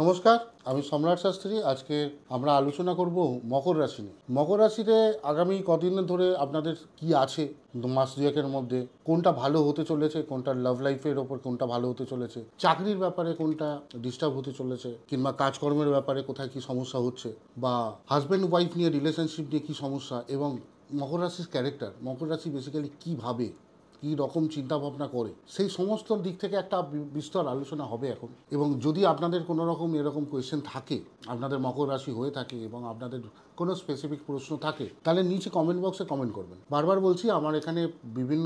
নমস্কার, আমি সম্রাট শাস্ত্রী। আজকে আমরা আলোচনা করব মকর রাশি নিয়ে। মকর রাশিতে আগামী কদিন ধরে আপনাদের কি আছে, মাস দুয়েকের মধ্যে কোনটা ভালো হতে চলেছে, কোনটা লাভ লাইফের ওপর কোনটা ভালো হতে চলেছে, চাকরির ব্যাপারে কোনটা ডিস্টার্ব হতে চলেছে, কিংবা কাজকর্মের ব্যাপারে কোথায় কি সমস্যা হচ্ছে, বা হাজব্যান্ড ওয়াইফ নিয়ে রিলেশনশিপ নিয়ে কী সমস্যা, এবং মকর রাশির ক্যারেক্টার, মকর রাশি বেসিক্যালি কী ভাবে, কী রকম চিন্তাভাবনা করে, সেই সমস্ত দিক থেকে একটা বিস্তর আলোচনা হবে এখন। এবং যদি আপনাদের কোনো রকম এরকম কোয়েশ্চেন থাকে, আপনাদের মকর রাশি হয়ে থাকে এবং আপনাদের কোনো স্পেসিফিক প্রশ্ন থাকে, তাহলে নিচে কমেন্ট বক্সে কমেন্ট করবেন। বারবার বলছি, আমার এখানে বিভিন্ন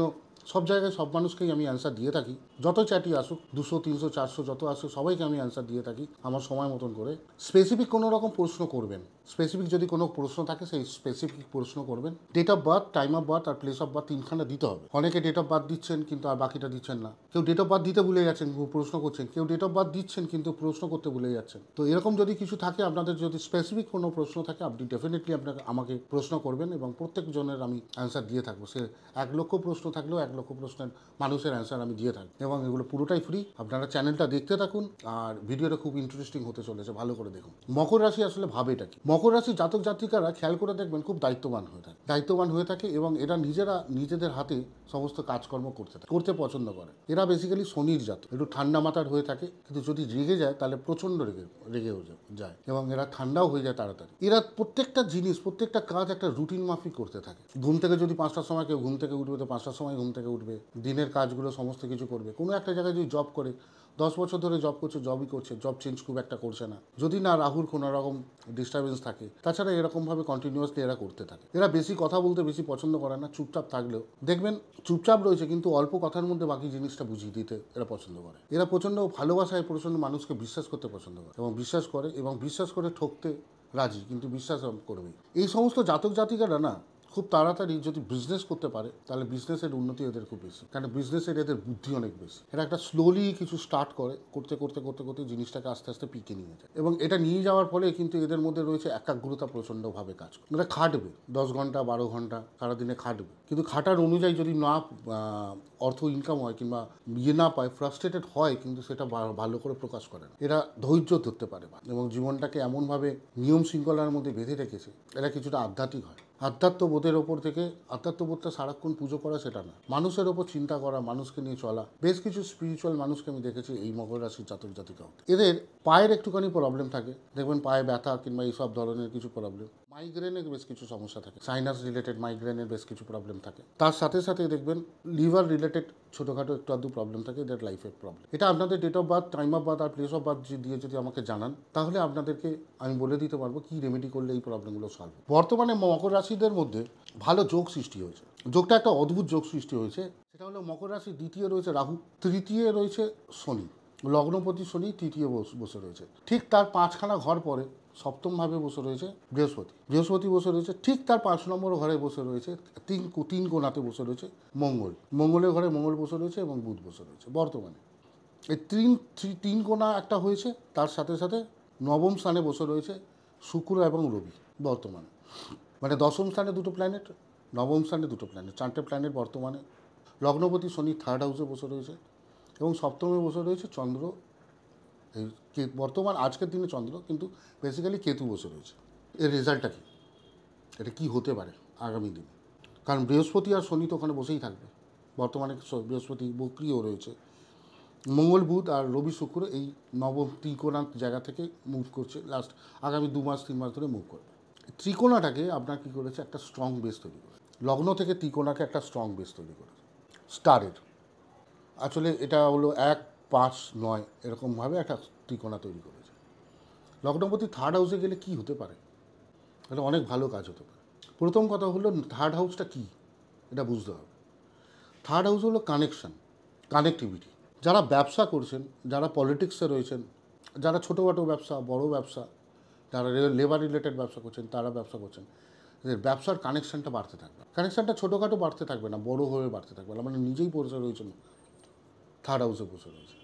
সব জায়গায় সব মানুষকেই আমি অ্যান্সার দিয়ে থাকি। যত চ্যাটই আসুক, 200, 300, 400 যত আসুক, সবাইকে আমি অ্যান্সার দিয়ে থাকি আমার সময় মতন করে। স্পেসিফিক কোনো রকম প্রশ্ন করবেন, স্পেসিফিক যদি কোনো প্রশ্ন থাকে সেই স্পেসিফিক প্রশ্ন করবেন। Date of birth, time of birth আর প্লেস অফ বার্থ তিনখানা দিতে হবে। অনেকে ডেট অফ বার্থ দিচ্ছেন কিন্তু আর বাকিটা দিচ্ছেন না। কেউ ডেট অফ বার্থ দিতে ভুলে যাচ্ছেন, প্রশ্ন করছেন। কেউ ডেট অফ বার্থ দিচ্ছেন কিন্তু প্রশ্ন করতে ভুলে যাচ্ছেন। তো এরকম যদি কিছু থাকে, আপনাদের যদি স্পেসিফিক কোনো প্রশ্ন থাকে, আপনি ডেফিনেটলি আমাকে প্রশ্ন করবেন এবং প্রত্যেকজনের আমি অ্যান্সার দিয়ে থাকবো। সে 1,00,000 প্রশ্ন থাকলেও 1,00,000 প্রশ্নের মানুষের অ্যান্সার আমি দিয়ে থাকি, এবং এগুলো পুরোটাই ফ্রি। আপনারা চ্যানেলটা দেখতে থাকুন, আর ভিডিওটা খুব ইন্টারেস্টিং হতে চলেছে, ভালো করে দেখুন। মকর রাশি আসলে ভাবে এটা কি? মকর রাশি জাতক জাতিকারা খেয়াল করে দেখবেন খুব দায়িত্ববান হয়ে থাকে এবং এরা নিজেদের হাতে সমস্ত কাজকর্ম করতে পছন্দ করে। এরা বেসিক্যালি শনির জাতক, একটু ঠান্ডা মাথার হয়ে থাকে, কিন্তু যদি রেগে যায় তাহলে প্রচণ্ড রেগে যায়, এবং এরা ঠান্ডাও হয়ে যায় তাড়াতাড়ি। এরা প্রত্যেকটা জিনিস, প্রত্যেকটা কাজ একটা রুটিন মাফিক করতে থাকে। ঘুম থেকে যদি 5টার সময় কেউ ঘুম থেকে উঠবে, তো 5টার সময় ঘুম থেকে উঠবে, দিনের কাজগুলো সমস্ত কিছু করবে। কোনো একটা জায়গায় যদি জব করে, 10 বছর ধরে জব করছে, জব চেঞ্জ খুব একটা করছে না, যদি না রাহুর কোনো রকম ডিস্টারবেন্স থাকে। তাছাড়া এরকমভাবে কন্টিনিউয়াসলি এরা করতে থাকে। এরা বেশি কথা বলতে বেশি পছন্দ করে না, চুপচাপ থাকলেও দেখবেন চুপচাপ রয়েছে, কিন্তু অল্প কথার মধ্যে বাকি জিনিসটা বুঝিয়ে দিতে এরা পছন্দ করে। এরা প্রচণ্ড ভালোবাসায় প্রচণ্ড মানুষকে বিশ্বাস করতে পছন্দ করে, এবং বিশ্বাস করে ঠকতে রাজি, কিন্তু বিশ্বাস করবেই। এই সমস্ত জাতক জাতিকারা না খুব তাড়াতাড়ি যদি বিজনেস করতে পারে, তাহলে বিজনেসের উন্নতি এদের খুব বেশি, কারণ বিজনেসের এদের বুদ্ধি অনেক বেশি। এরা একটা স্লোলি কিছু স্টার্ট করে, করতে জিনিসটাকে আস্তে আস্তে পিকে নিয়ে যায়, এবং এটা নিয়ে যাওয়ার ফলে কিন্তু এদের মধ্যে রয়েছে একাগ্রতা, প্রচণ্ডভাবে কাজ করে। এরা খাটবে 10 ঘন্টা 12 ঘন্টা সারাদিনে খাটবে, কিন্তু খাটার অনুযায়ী যদি না অর্থ ইনকাম হয়, কিংবা না পায়, ফ্রাস্ট্রেটেড হয়, কিন্তু সেটা ভালো করে প্রকাশ করে না। এরা ধৈর্য ধরতে পারে না, এবং জীবনটাকে এমনভাবে নিয়ম শৃঙ্খলার মধ্যে বেঁধে রেখেছে। এরা কিছুটা আধ্যাত্মিক হয়। আধ্যাত্মবোধের ওপর থেকে, আধ্যাত্মবোধটা সারাক্ষণ পুজো করা সেটা না, মানুষের ওপর চিন্তা করা, মানুষকে নিয়ে চলা। বেশ কিছু স্পিরিচুয়াল মানুষকে আমি দেখেছি এই মকর রাশির জাতক জাতিকাও। এদের পায়ের একটুখানি প্রবলেম থাকে, দেখবেন পায়ে ব্যথা কিংবা এইসব ধরনের কিছু প্রবলেম। মাইগ্রেনের বেশ কিছু সমস্যা থাকে, সাইনাস রিলেটেড মাইগ্রেনের বেশ কিছু প্রবলেম থাকে। তার সাথে সাথে দেখবেন লিভার রিলেটেড ছোটোখাটো একটু আধটু প্রবলেম থাকে, এদের লাইফের প্রবলেম। এটা আপনাদের date of birth, time of birth আর প্লেস অফ বার্থ দিয়ে যদি আমাকে জানান, তাহলে আপনাদেরকে আমি বলে দিতে পারবো কী রেমেডি করলে এই প্রবলেমগুলো সলভ। বর্তমানে মকর রাশিদের মধ্যে ভালো যোগ সৃষ্টি হয়েছে। যোগটা একটা অদ্ভুত যোগ সৃষ্টি হয়েছে। সেটা হলো মকর রাশি দ্বিতীয় রয়েছে রাহু, তৃতীয় রয়েছে শনি, লগ্নপতি শনি তৃতীয় বসে রয়েছে। ঠিক তার 5খানা ঘর পরে সপ্তমভাবে বসে রয়েছে বৃহস্পতি বসে রয়েছে। ঠিক তার 5 নম্বর ঘরে বসে রয়েছে, তিন কোণাতে বসে রয়েছে মঙ্গলের ঘরে মঙ্গল বসে রয়েছে, এবং বুধ বসে রয়েছে। বর্তমানে এই তিন কোণা একটা হয়েছে, তার সাথে সাথে নবম স্থানে বসে রয়েছে শুক্র এবং রবি। বর্তমানে মানে দশম স্থানে দুটো প্ল্যানেট, নবম স্থানে দুটো প্ল্যানেট, 4টে প্ল্যানেট বর্তমানে। লগ্নপতি শনি 3rd হাউসে বসে রয়েছে, এবং সপ্তমে বসে রয়েছে চন্দ্র। বর্তমান আজকের দিনে চন্দ্র, কিন্তু বেসিক্যালি কেতু বসে রয়েছে। এর রেজাল্টটা কী, এটা কী হতে পারে আগামী দিনে? কারণ বৃহস্পতি আর শনি তো ওখানে বসেই থাকবে। বর্তমানে বৃহস্পতি বক্রিয় রয়েছে। মঙ্গল বুধ আর রবি শুক্র এই নবম ত্রিকোণার জায়গা থেকে মুভ করছে, লাস্ট আগামী 2 মাস 3 মাস ধরে মুভ করবে। ত্রিকোণাটাকে আপনার কী করেছে, একটা স্ট্রং বেস তৈরি করেছে। লগ্ন থেকে ত্রিকোণাকে একটা স্ট্রং বেস তৈরি করেছে স্টারের। আসলে এটা হলো 1, 5, 9 এরকমভাবে একটা ত্রিকোণা তৈরি করেছে। লগ্নপতি 3rd হাউসে গেলে কি হতে পারে, এটা অনেক ভালো কাজ হতে পারে। প্রথম কথা হলো 3rd হাউসটা কী, এটা বুঝতে হবে। 3rd হাউস হলো কানেক্টিভিটি। যারা ব্যবসা করছেন, যারা পলিটিক্সে রয়েছেন, যারা ছোটোখাটো ব্যবসা, বড় ব্যবসা, যারা লেবার রিলেটেড ব্যবসা করছেন, তারা ব্যবসা করছেন, এদের ব্যবসার কানেকশানটা বাড়তে থাকবে। কানেকশানটা ছোটোখাটো বাড়তে থাকবে না, বড়ো হয়ে বাড়তে থাকবে না। মানে নিজেই বসে রয়েছেন 3rd হাউসে বসে রয়েছে।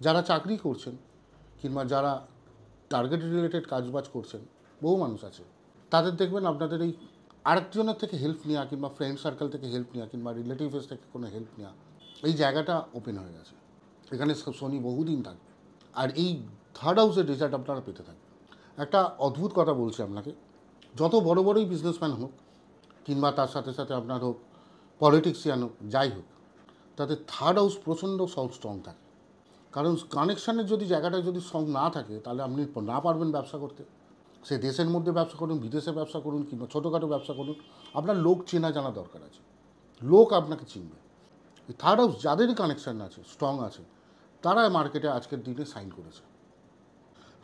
যারা চাকরি করছেন, কিংবা যারা টার্গেট রিলেটেড কাজবাজ করছেন, বহু মানুষ আছে, তাদের দেখবেন আপনাদের এই আরেকজনের থেকে হেল্প নেওয়া, কিংবা ফ্রেন্ড সার্কেল থেকে হেল্প নেওয়া, কিংবা রিলেটিভস থেকে কোনো হেল্প নেওয়া, এই জায়গাটা ওপেন হয়ে গেছে। এখানে শনি বহুদিন থাকবে, আর এই থার্ড হাউসের রেজাল্ট আপনারা পেতে থাকবেন। একটা অদ্ভুত কথা বলছি আপনাকে, যত বড় বড়ই বিজনেসম্যান হোক কিংবা তার সাথে সাথে আপনার হোক পলিটিক্সিয়ান হোক, যাই হোক, তাদের থার্ড হাউস প্রচণ্ড স্ট্রং থাকে। কারণ কানেকশানের যদি জায়গাটা যদি স্ট্রং না থাকে, তাহলে আপনি না পারবেন ব্যবসা করতে। সে দেশের মধ্যে ব্যবসা করুন, বিদেশে ব্যবসা করুন, কিংবা ছোটোখাটো ব্যবসা করুন, আপনার লোক চেনা জানা দরকার আছে, লোক আপনাকে চিনবে। এই থার্ড হাউস যাদেরই কানেকশান আছে, স্ট্রং আছে, তারা মার্কেটে আজকের দিনে সাইন করেছে।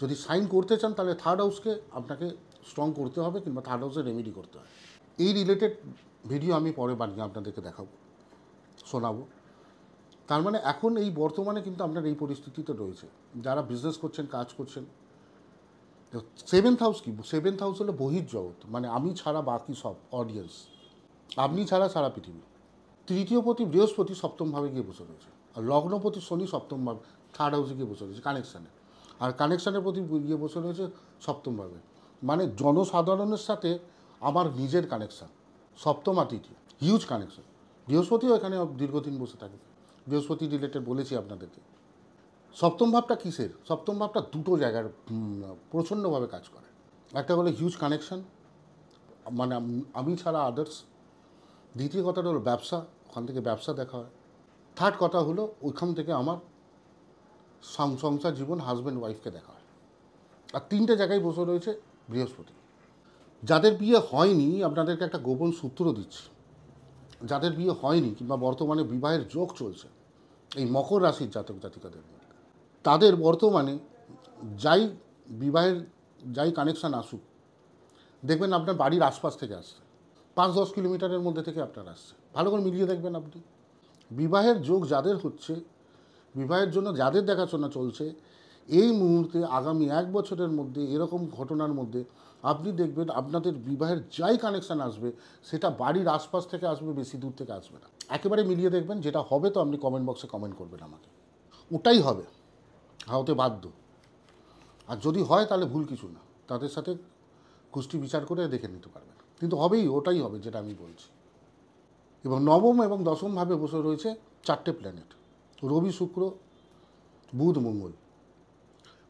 যদি সাইন করতে চান তাহলে থার্ড হাউসকে আপনাকে স্ট্রং করতে হবে, কিংবা থার্ড হাউসের রেমেডি করতে হবে। এই রিলেটেড ভিডিও আমি পরে বানিয়ে আপনাদেরকে দেখাবো, শোনাবো। তার মানে এখন এই বর্তমানে কিন্তু আপনার এই পরিস্থিতিতে রয়েছে, যারা বিজনেস করছেন, কাজ করছেন। সেভেন্থ হাউস কি? সেভেন্থ হাউস হলো বহির্জগৎ, মানে আমি ছাড়া বাকি সব অডিয়েন্স, আপনি ছাড়া সারা পৃথিবী। তৃতীয়পতি বৃহস্পতি সপ্তমভাবে গিয়ে বসে রয়েছে, আর লগ্নপতি শনি সপ্তমভাবে থার্ড হাউসে গিয়ে বসে রয়েছে কানেকশানে, আর কানেকশানের প্রতি গিয়ে বসে রয়েছে সপ্তমভাবে, মানে জনসাধারণের সাথে আমার নিজের কানেকশান, সপ্তম আর তৃতীয়, হিউজ কানেকশান। বৃহস্পতিও এখানে দীর্ঘদিন বসে থাকে, বৃহস্পতি রিলেটেড বলেছি আপনাদেরকে। সপ্তম ভাবটা কিসের? সপ্তম ভাবটা দুটো জায়গার প্রচণ্ডভাবে কাজ করে। একটা হলো হিউজ কানেকশান, মানে আমি ছাড়া আদার্স। দ্বিতীয় কথাটা হলো ব্যবসা, ওখান থেকে ব্যবসা দেখা হয়। থার্ড কথা হলো ওইখান থেকে আমার সংসার জীবন, হাজব্যান্ড ওয়াইফকে দেখা হয়। আর তিনটে জায়গায় বসে রয়েছে বৃহস্পতি। যাদের বিয়ে হয়নি, আপনাদেরকে একটা গোপন সূত্র দিচ্ছি, যাদের বিয়ে হয়নি কিংবা বর্তমানে বিবাহের যোগ চলছে এই মকর রাশির জাতক জাতিকাদের মধ্যে, তাদের বর্তমানে যাই বিবাহের যাই কানেকশান আসুক, দেখবেন আপনার বাড়ির আশপাশ থেকে আসছে, 5-10 কিলোমিটারের মধ্যে থেকে আপনার আসছে। ভালো করে মিলিয়ে দেখবেন আপনি। বিবাহের যোগ যাদের হচ্ছে, বিবাহের জন্য যাদের দেখাশোনা চলছে, এই মুহূর্তে আগামী 1 বছরের মধ্যে এরকম ঘটনার মধ্যে আপনি দেখবেন আপনাদের বিবাহের যাই কানেকশান আসবে, সেটা বাড়ির আশপাশ থেকে আসবে, বেশি দূর থেকে আসবে না। একেবারে মিলিয়ে দেখবেন, যেটা হবে তো আপনি কমেন্ট বক্সে কমেন্ট করবেন আমাকে, ওটাই হবে, হতে বাধ্য। আর যদি হয় তাহলে ভুল কিছু না, তাদের সাথে কুষ্টি বিচার করে দেখে নিতে পারবেন, কিন্তু হবেই, ওটাই হবে যেটা আমি বলছি। এবং নবম এবং দশমভাবে বসে রয়েছে 4টে প্ল্যানেট, রবি, শুক্র, বুধ, মঙ্গল।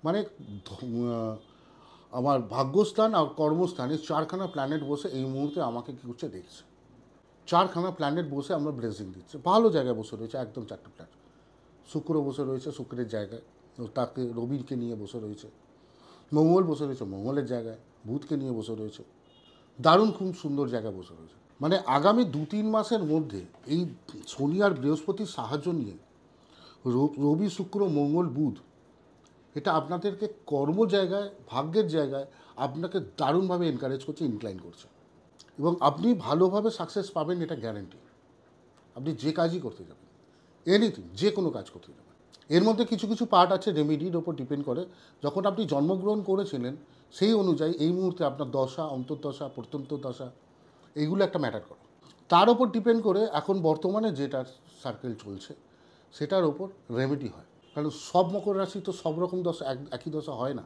মানে আমার ভাগ্যস্থান আর কর্মস্থানে 4খানা প্ল্যানেট বসে এই মুহূর্তে আমাকে কী করছে দেখছে। 4খানা প্ল্যানেট বসে আমরা ব্লেসিং দিচ্ছে, ভালো জায়গায় বসে রয়েছে, একদম 4টে প্ল্যানেট। শুক্র বসে রয়েছে শুক্রের জায়গায়, তাকে রবিকে নিয়ে বসে রয়েছে। মঙ্গল বসে রয়েছে মঙ্গলের জায়গায়, বুধকে নিয়ে বসে রয়েছে। দারুণ খুব সুন্দর জায়গায় বসে রয়েছে। মানে আগামী 2-3 মাসের মধ্যে এই শনি আর বৃহস্পতির সাহায্য নিয়ে রবি, শুক্র, মঙ্গল, বুধ, এটা আপনাদেরকে কর্ম জায়গায়, ভাগ্যের জায়গায় আপনাকে দারুণভাবে এনকারেজ করছে, ইনক্লাইন করছে, এবং আপনি ভালোভাবে সাকসেস পাবেন, এটা গ্যারেন্টি। আপনি যে কাজই করতে যাবেন, এনিথিং, যে কোনো কাজ করতে যাবেন। এর মধ্যে কিছু কিছু পার্ট আছে রেমেডির ওপর ডিপেন্ড করে। যখন আপনি জন্মগ্রহণ করেছিলেন সেই অনুযায়ী এই মুহূর্তে আপনার দশা, অন্তর্দশা, প্রত্যন্ত দশা, এইগুলো একটা ম্যাটার করে। তার ওপর ডিপেন্ড করে এখন বর্তমানে যেটা সার্কেল চলছে সেটার ওপর রেমেডি হয়। কারণ সব মকর রাশি তো সব রকম দশা একই দশা হয় না।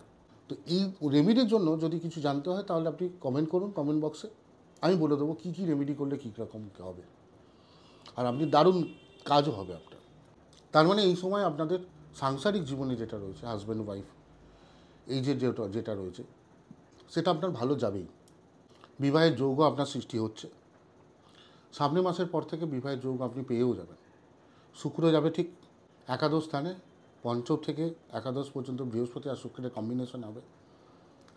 তো এই রেমেডির জন্য যদি কিছু জানতে হয় তাহলে আপনি কমেন্ট করুন কমেন্ট বক্সে, আমি বলে দেবো কী কী রেমেডি করলে কী রকম হবে, আর আপনি দারুণ কাজও হবে আপনার। তার মানে এই সময় আপনাদের সাংসারিক জীবনে যেটা রয়েছে, হাজব্যান্ড ওয়াইফ, এই যেটা রয়েছে সেটা আপনার ভালো যাবেই। বিবাহের যোগও আপনার সৃষ্টি হচ্ছে, সামনের মাসের পর থেকে বিবাহের যোগ আপনি পেয়েও যাবেন। শুক্র যাবে ঠিক একাদশ স্থানে, পঞ্চম থেকে একাদশ পর্যন্ত বৃহস্পতি আর শুক্রের কম্বিনেশন হবে।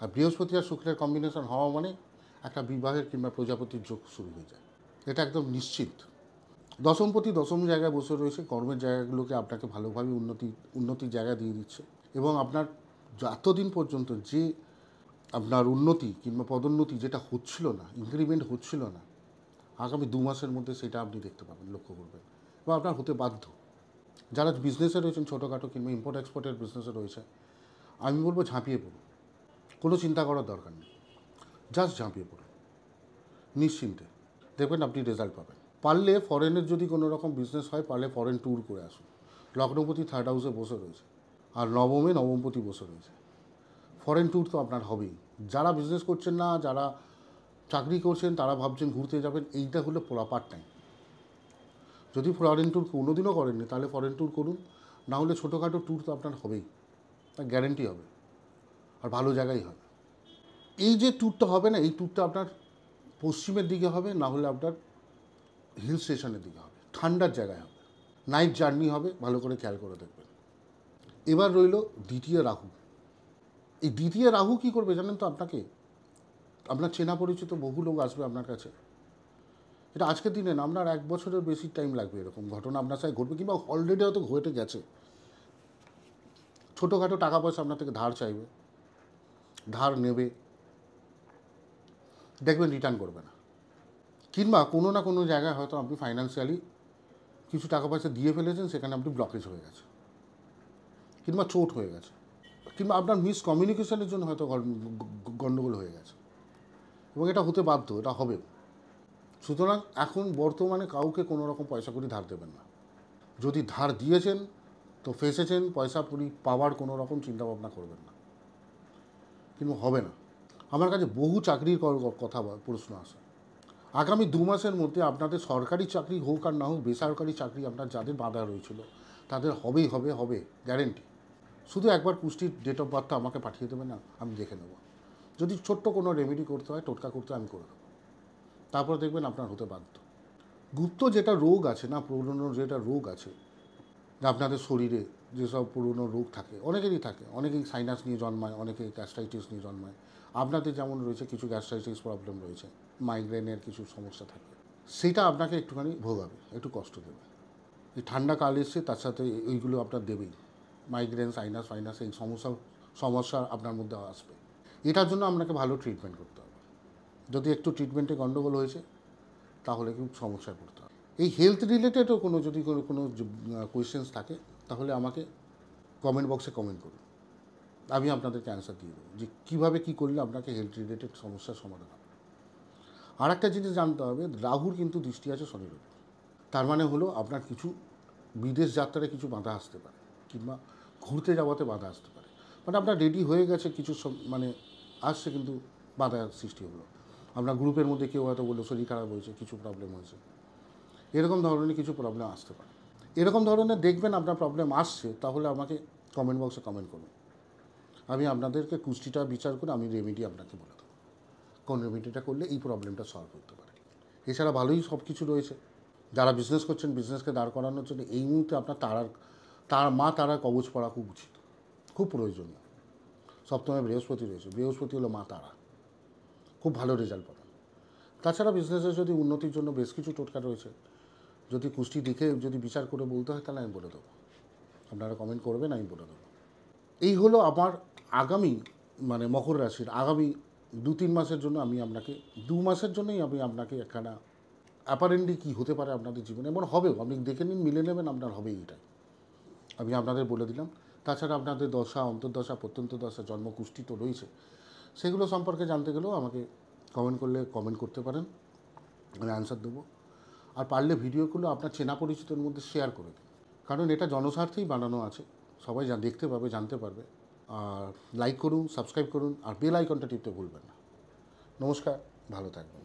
আর বৃহস্পতি আর শুক্রের কম্বিনেশন হওয়া মানে একটা বিবাহের কিংবা প্রজাপতির যোগ শুরু হয়ে যায়, এটা একদম নিশ্চিত। দশমপতি দশম জায়গায় বসে রয়েছে, কর্মের জায়গাগুলোকে আপনাকে ভালোভাবে উন্নতির জায়গা দিয়ে দিচ্ছে, এবং আপনার এতদিন পর্যন্ত যে আপনার উন্নতি কিংবা পদোন্নতি যেটা হচ্ছিল না, ইনক্রিমেন্ট হচ্ছিল না, আগামী 2 মাসের মধ্যে সেটা আপনি দেখতে পাবেন, লক্ষ্য করবেন, এবং আপনার হতে বাধ্য। যারা বিজনেসে রয়েছেন, ছোটোখাটো কিংবা ইম্পোর্ট এক্সপোর্টের বিজনেসে রয়েছে, আমি বলবো ঝাঁপিয়ে পড়ুন, কোনো চিন্তা করার দরকার নেই, জাস্ট ঝাঁপিয়ে পড়ুন নিশ্চিন্তে, দেখবেন আপনি রেজাল্ট পাবেন। পারলে ফরেনের যদি কোনো রকম বিজনেস হয়, পারলে ফরেন ট্যুর করে আসুন। লগ্নপতি থার্ড হাউসে বসে রয়েছে, আর নবমে নবমপতি বসে রয়েছে, ফরেন ট্যুর তো আপনার হবেই। যারা বিজনেস করছেন না, যারা চাকরি করছেন, তারা ভাবছেন ঘুরতে যাবেন, এইটা হলো প্রপার টাইম। যদি ফরেন ট্যুর কোনোদিনও করেননি তাহলে ফরেন ট্যুর করুন, না হলে ছোটোখাটো ট্যুর তো আপনার হবেই। তার গ্যারেন্টি হবে, আর ভালো জায়গায় হবে। এই যে ট্যুরটা হবে না, এই ট্যুরটা আপনার পশ্চিমের দিকে হবে, না হলে আপনার হিল স্টেশনের দিকে হবে, ঠান্ডার জায়গায় হবে, নাইট জার্নি হবে, ভালো করে খেয়াল করে দেখবেন। এবার রইল দ্বিতীয় রাহু। এই দ্বিতীয় রাহু কী করবে জানেন তো? আপনার চেনা পরিচিত বহু লোক আসবে আপনার কাছে। এটা আজকের দিনে না, আপনার 1 বছরের বেশি টাইম লাগবে এরকম ঘটনা আপনার সাথে ঘটবে, কিংবা অলরেডি হয়তো ঘটে গেছে। ছোটোখাটো টাকা পয়সা আপনার থেকে ধার চাইবে, ধার নেবে, দেখবেন রিটার্ন করবে না। কিংবা কোনো না কোনো জায়গায় হয়তো আপনি ফাইন্যান্সিয়ালি কিছু টাকা পয়সা দিয়ে ফেলেছেন, সেখানে আপনি ব্লকেজ হয়ে গেছে, কিংবা চোট হয়ে গেছে, কিংবা আপনার মিসকমিউনিকেশনের জন্য হয়তো গণ্ডগোল হয়ে গেছে, এবং এটা হতে বাধ্য, এটা হবে। সুতরাং এখন বর্তমানে কাউকে কোনো রকম পয়সা করি ধার দেবেন না। যদি ধার দিয়েছেন তো ফেসেছেন, পয়সা পাওয়ার কোনো রকম চিন্তাভাবনা করবেন না, কিন্তু হবে না। আমার কাছে বহু চাকরির কথা প্রশ্ন আসে। আগামী 2 মাসের মধ্যে আপনাদের সরকারি চাকরি হোক আর না হোক, বেসরকারি চাকরি আপনার যাদের বাধা রয়েছিল তাদের হবেই হবে, গ্যারেন্টি। শুধু একবার পুষ্টির ডেট অফ বার্থটা আমাকে পাঠিয়ে দেবেন না, আমি দেখে নেব। যদি ছোট্ট কোনো রেমেডি করতে হয়, টোটকা করতে হয়, আমি করে দেবো। তারপর দেখবেন আপনার হতে বাধ্য। গুপ্ত যেটা রোগ আছে না, পুরনো যেটা রোগ আছে, যে আপনাদের শরীরে যেসব পুরনো রোগ থাকে, অনেকেরই থাকে, অনেকেই সাইনাস নিয়ে জন্মায়, অনেকে গ্যাস্ট্রাইটিস নিয়ে জন্মায়। আপনাদের যেমন রয়েছে কিছু গ্যাস্ট্রাইটিস প্রবলেম রয়েছে, মাইগ্রেনের কিছু সমস্যা থাকে, সেটা আপনাকে একটুখানি ভোগাবে, একটু কষ্ট দেবে। এই ঠান্ডা কাল এসছে, তার সাথে এইগুলো আপনার দেবেই। মাইগ্রেন, সাইনাস এই সমস্যা আপনার মধ্যে আসবে। এটার জন্য আপনাকে ভালো ট্রিটমেন্ট করতে হবে। যদি একটু ট্রিটমেন্টে গণ্ডগোল হয়েছে, তাহলে খুব সমস্যায় পড়তে হবে। এই হেলথ রিলেটেডও যদি কোনো কোয়েশ্চেন্স থাকে, তাহলে আমাকে কমেন্ট বক্সে কমেন্ট করুন, আমি আপনাদেরকে অ্যান্সার দিয়ে দেবো যে কীভাবে কী করলে আপনাকে হেলথ রিলেটেড সমস্যার সমাধান হবে। আর একটা জিনিস জানতে হবে, রাহুর কিন্তু দৃষ্টি আছে শনির উপর। তার মানে হলো আপনার কিছু বিদেশ যাত্রায় কিছু বাধা আসতে পারে, কিংবা ঘুরতে যাওয়াতে বাধা আসতে পারে। মানে আপনার রেডি হয়ে গেছে, কিছু আসছে, কিন্তু বাধা সৃষ্টি হলো। আপনার গ্রুপের মধ্যে কেউ হয়তো বললো শরীর খারাপ হয়েছে, কিছু প্রবলেম হয়েছে, এরকম ধরনের কিছু প্রবলেম আসতে পারে। এরকম ধরনের দেখবেন আপনার প্রবলেম আসছে, তাহলে আমাকে কমেন্ট বক্সে কমেন্ট করুন, আমি আপনাদেরকে কুষ্টিটা বিচার করে আমি রেমেডি আপনাকে বলে দেবো, কোন রেমেডিটা করলে এই প্রবলেমটা সলভ করতে পারে। এছাড়া ভালোই সব কিছু রয়েছে। যারা বিজনেস করছেন, বিজনেসকে দাঁড় করানোর জন্য এই মুহূর্তে আপনার তারার কবচ পড়া খুব উচিত, খুব প্রয়োজনীয়। সপ্তমে বৃহস্পতি রয়েছে, বৃহস্পতি হলো মা তারা, খুব ভালো রেজাল্ট পাবেন। তাছাড়া বিজনেসের যদি উন্নতির জন্য বেশ কিছু টোটকা রয়েছে, যদি কুষ্টি দেখে যদি বিচার করে বলতে হয়, তাহলে আমি বলে দেবো, আপনারা কমেন্ট করবেন, আমি বলে দেবো। এই হলো আমার আগামী মকর রাশির আগামী 2-3 মাসের জন্য আমি আপনাকে 2 মাসের জন্যই আমি আপনাকে একখানা অ্যাপারেন্টলি কী হতে পারে আপনাদের জীবনে, এবং হবেও, আপনি দেখে নিন, মিলে নেবেন, আপনার হবেই। এটাই আমি আপনাদের বলে দিলাম। তাছাড়া আপনাদের দশা, অন্তর্দশা, প্রত্যন্ত দশা, জন্মকুষ্টি তো রয়েছে, সেগুলো সম্পর্কে জানতে গেলেও আমাকে কমেন্ট করতে পারেন, আমি অ্যান্সার দেবো। আর পারলে ভিডিওগুলো আপনার চেনা পরিচিতের মধ্যে শেয়ার করে দিন, কারণ এটা জনস্বার্থেই বানানো আছে, সবাই দেখতে পাবে, জানতে পারবে। আর লাইক করুন, সাবস্ক্রাইব করুন, আর বেল আইকনটা টিপতে ভুলবেন না। নমস্কার, ভালো থাকবেন।